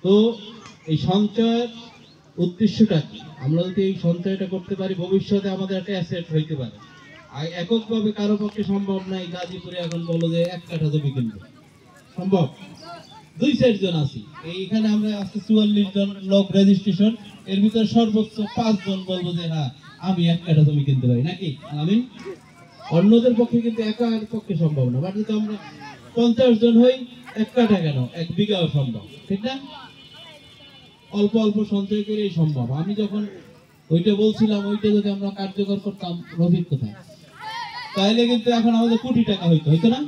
তো এই সঞ্চয়ের উদ্দেশ্যটা কি? আমরা যদি এই সঞ্চয়টা করতে পারি, ভবিষ্যতে আমাদের একটা অ্যাসেট হইতে পারে। আর এককভাবে কারো পক্ষে সম্ভব নাই। গাজীপুরে এখন বলো যে 1 কাঠা জমি কিনবো, সম্ভব? 2-4 জন আছি এইখানে, আমরা আজকে 44 জন লোক রেজিস্ট্রেশন, এর ভিতরে সর্বোচ্চ 5 জন বলবো যে হ্যাঁ আমি 1 কাঠা জমি কিনতে পারি, নাকি? আমি অন্যদের পক্ষে কিন্তু একার পক্ষে সম্ভব না। বাট যদি আমরা 50 জন হই, 1 কাঠা কেন, 1 বিঘাও সম্ভব, ঠিক না? অল্প অল্প সঞ্চয় করেই সম্ভব। আমি যখন ওইটা বলছিলাম, ওইটা যদি আমরা কার্যকর করতাম রবির কোথায়, তাহলে কিন্তু এখন আমাদের কোটি টাকা হইতো না?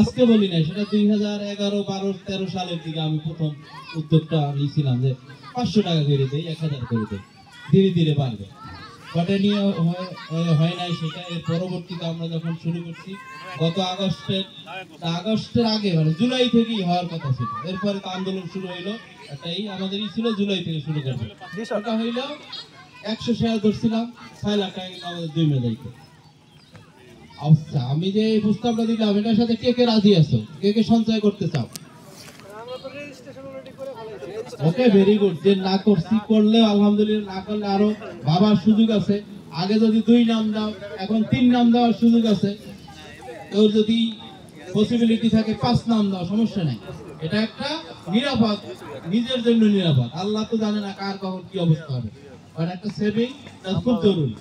আজকে বলি না, সেটা 2011, 12, 13 সালের দিকে আমি প্রথম উদ্যোগটা নিয়েছিলাম যে 500 টাকা করে দেই, 1000 করে দেই, ধীরে ধীরে বাড়বে। বাট এ নিয়ে হয় নাই সেটা। এর পরবর্তীতে আমরা যখন শুরু করছি গত আগস্টের আগে, মানে জুলাই থেকেই হওয়ার কথা ছিল। এরপরে তো আন্দোলন শুরু হইলো, এটাই আমাদের ছিল জুলাই থেকে শুরু করবো। এটা হইলো 100 শেয়ার ধরছিলাম, 6 লাখ টাকা কিন্তু আমাদের 2 মেধাইতে। আচ্ছা, আমি যে এই প্রস্তাবটা দিলাম, এটার সাথে কে কে রাজি আছো? কে কে সঞ্চয় করতে চাও? ওকে, ভেরি গুড। যে না করছি, করলে আলহামদুলিল্লাহ, না করলে আরো ভাবার সুযোগ আছে। আগে যদি 2 নাম দাও, এখন 3 নাম দেওয়ার সুযোগ আছে। তোর যদি পসিবিলিটি থাকে 5 নাম দাও, সমস্যা নাই। এটা একটা নিরাপদ, নিজের জন্য নিরাপদ। আল্লাহ তো জানে না কার কখন কি অবস্থা হবে, আর একটা সেভিং খুব জরুরি।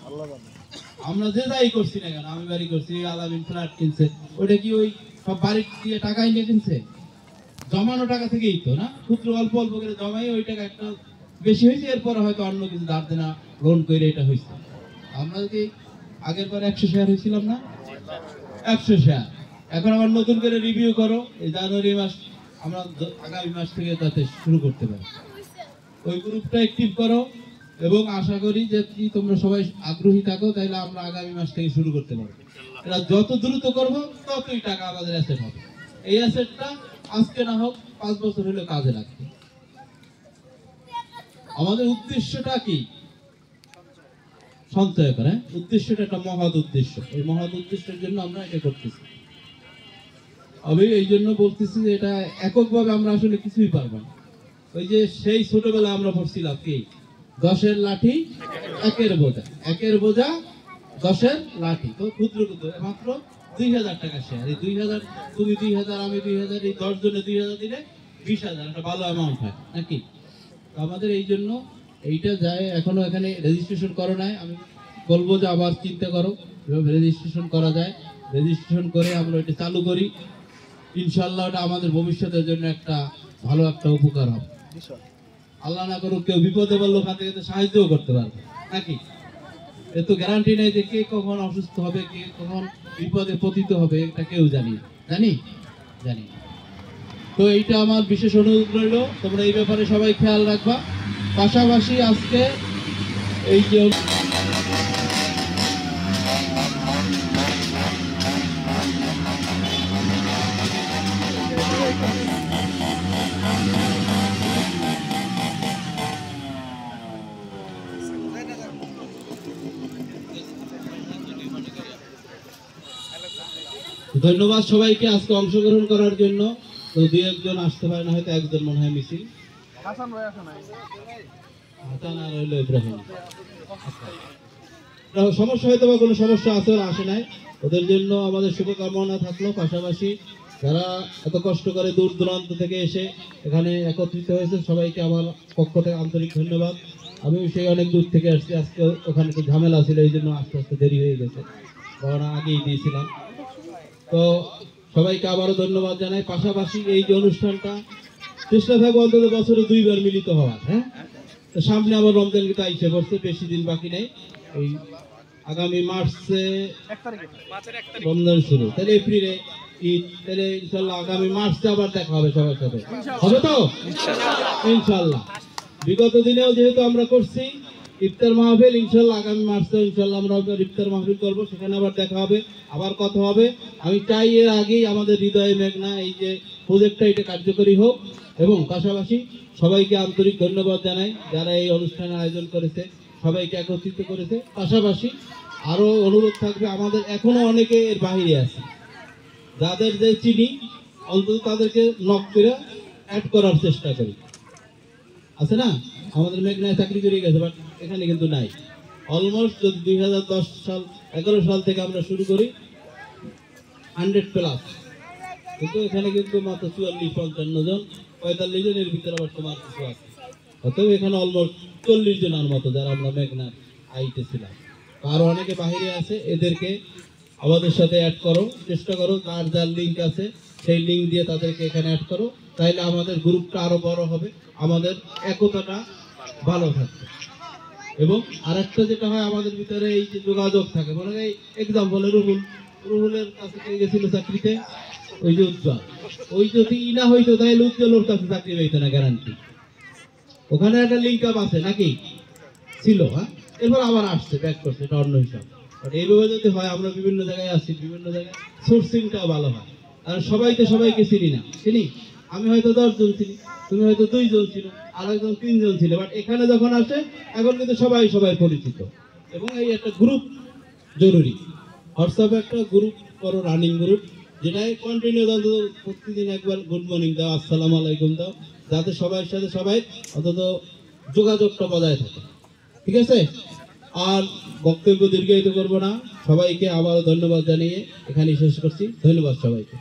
আমরা যে যাই করছি না কেন, আমি বাড়ি করছি, আলামিন ফ্ল্যাট কিনছে, ওটা কি ওই সব বাড়ি দিয়ে টাকাই নিয়ে কিনছে? জমানো টাকা থেকেই তো, না? ক্ষুদ্র অল্প অল্প করে জমাই ওই টাকা একটা বেশি হয়েছে, এরপরে হয়তো অন্য কিছু ধার দেনা লোন করে এটা হয়েছে। আমরা যদি আগের পরে 100 শেয়ার হয়েছিলাম না, 100 শেয়ার, এখন আবার নতুন করে রিভিউ করো। এই জানুয়ারি মাস, আমরা আগামী মাস থেকে যাতে শুরু করতে পারি, ওই গ্রুপটা অ্যাক্টিভ করো। এবং আশা করি যে তোমরা সবাই আগ্রহী থাকো, তাইলে আমরা আগামী মাস থেকে শুরু করতে পারবো। এটা যত দ্রুত করবো, ততই টাকা আমাদের অ্যাসেট হবে। এই অ্যাসেটটা আজকে না হোক 5 বছর হলে কাজে লাগবে। আমাদের উদ্দেশ্যটা কি? সঞ্চয় করা। উদ্দেশ্যটা একটা মহৎ উদ্দেশ্য। এই মহৎ উদ্দেশ্যের জন্য আমরা এটা করতেছি। আমি এই জন্য বলতেছি যে এটা এককভাবে আমরা আসলে কিছুই পারবো না। ওই যে সেই ছোটবেলা আমরা পড়ছিলাম কি, 10-এর লাঠি 1-এর বোঝা, 1-এর বোঝা 10-এর লাঠি। তো ক্ষুদ্র ক্ষুদ্র মাত্র 2000 টাকা শেয়ার। এই 2000, তুমি 2000, আমি 2000, এই 10 জনে 2000 দিলে 20,000, একটা ভালো অ্যামাউন্ট হয়, নাকি? আমাদের এই জন্য এইটা যায়। এখনো এখানে রেজিস্ট্রেশন করো নাই, আমি বলবো যে আবার চিন্তা করো কিভাবে রেজিস্ট্রেশন করা যায়। রেজিস্ট্রেশন করে আমরা এটা চালু করি, ইনশাল্লাহ ওটা আমাদের ভবিষ্যতের জন্য একটা ভালো একটা উপকার হবে। আল্লাহ না করুক কেউ বিপদে বললো, ওখান থেকে সাহায্যও করতে পারবে, নাকি? এ তো গ্যারান্টি নেই যে কে কখন অসুস্থ হবে, কে কখন বিপদে পতিত হবে, এটা কেউ জানি। তো এইটা আমার বিশেষ অনুরোধ রইল, তোমরা এই ব্যাপারে সবাই খেয়াল রাখবা। পাশাপাশি আজকে এই যে ধন্যবাদ সবাইকে আজকে অংশগ্রহণ করার জন্য। তো 2-1 জন আসতে পারে না, হয়তো 1 জন মনে হয় মিছিল। হাসান আর হইলো ইব্রাহিম। সমস্যা হয়তো বা কোনো সমস্যা আছে, ওরা আসে নাই, ওদের জন্য আমাদের শুভকামনা থাকলো। পাশাপাশি যারা এত কষ্ট করে দূর দূরান্ত থেকে এসে এখানে একত্রিত হয়েছে, সবাইকে আমার পক্ষ থেকে আন্তরিক ধন্যবাদ। আমি সেই অনেক দূর থেকে আসছি, আজকে ওখানে একটু ঝামেলা ছিল, এই জন্য আস্তে আস্তে দেরি হয়ে গেছে, রওনা আগেই দিয়েছিলাম। তো সবাইকে আবারও ধন্যবাদ জানাই। পাশাপাশি এই যে অনুষ্ঠানটা, চেষ্টা থাকবো অন্তত বছরে 2 বার মিলিত হওয়ার। হ্যাঁ, তো সামনে আবার রমজান কিন্তু আইসে পড়ছে, বেশি দিন বাকি নেই। এই আগামী মার্চে রমজান শুরু, তাহলে এপ্রিলে ঈদ, তাহলে ইনশাল্লাহ আগামী মার্চে আবার দেখা হবে সবার সাথে, হবে তো ইনশাল্লাহ। বিগত দিনেও যেহেতু আমরা করছি ইফতার মাহফিল, ইনশাল্লাহ আগামী মার্চে ইনশাল্লাহ আমরা ইফতার মাহফিল করবো, সেখানে আবার দেখা হবে, আবার কথা হবে। আমি চাই এর আগেই আমাদের হৃদয়ে মেঘনা এই যে প্রজেক্টটা, এটা কার্যকরী হোক। এবং পাশাপাশি সবাইকে আন্তরিক ধন্যবাদ জানাই যারা এই অনুষ্ঠানের আয়োজন করেছে, সবাইকে একত্রিত করেছে। পাশাপাশি আরো অনুরোধ থাকবে, আমাদের এখনো অনেকে এর বাহিরে আছে, যাদের যে চিনি অন্তত তাদেরকে নক করে অ্যাড করার চেষ্টা করি। আছে না, আমাদের মেঘনায় চাকরি করে গেছে, বাট এখানে কিন্তু নাই। অলমোস্ট যদি 2010 সাল 11 সাল থেকে আমরা শুরু করি 100+, কিন্তু এখানে কিন্তু মাত্র 44-55 জন, 45 জনের ভিতরে আবার তোমার কিছু আছে। অতএব এখানে অলমোস্ট 40 জনের মতো যারা আমরা মেঘনার আইতে ছিলাম। আরো অনেকে বাহিরে আছে, এদেরকে আমাদের সাথে অ্যাড করো, চেষ্টা করো, তার যার লিঙ্ক আছে সেই লিঙ্ক দিয়ে তাদেরকে এখানে অ্যাড করো, তাইলে আমাদের গ্রুপটা আরো বড় হবে, আমাদের একতাটা ভালো থাকবে। এবং আরেকটা যেটা হয় আমাদের ভিতরে এই যে যোগাযোগ থাকে, মনে হয় এক্সাম্পল রুহুলের কাছে পেয়ে গেছিল চাকরিতে ওই যে উজ্জ্বল, ওই যদি না হইতো তাহলে উজ্জ্বল ওর কাছে চাকরি পাইতো না গ্যারান্টি। ওখানে একটা লিঙ্ক আপ আছে নাকি, ছিল, হ্যাঁ, এরপর আবার আসছে ব্যাক করছে, এটা অন্য হিসাব। বাট এইভাবে যদি হয়, আমরা বিভিন্ন জায়গায় আসছি, বিভিন্ন জায়গায় সোর্সিংটাও ভালো হয়। আর সবাই তো সবাইকে চিনি না, চিনি আমি হয়তো 10 জন চিনি, তুমি হয়তো 2 জন ছিল, আর একজন 3 জন ছিল, বাট এখানে যখন আসে এখন কিন্তু সবাই সবাই পরিচিত। এবং এই একটা গ্রুপ জরুরি, হোয়াটসঅ্যাপে একটা গ্রুপ করো, রানিং গ্রুপ, যেটাই কন্টিনিউ অন্তত প্রতিদিন একবার গুড মর্নিং দাও, আসসালামু আলাইকুম দাও, যাতে সবার সাথে সবাই অন্তত যোগাযোগটা বজায় থাকে। ঠিক আছে, আর বক্তব্য দীর্ঘায়িত করবো না, সবাইকে আবারও ধন্যবাদ জানিয়ে এখানে শেষ করছি। ধন্যবাদ সবাইকে।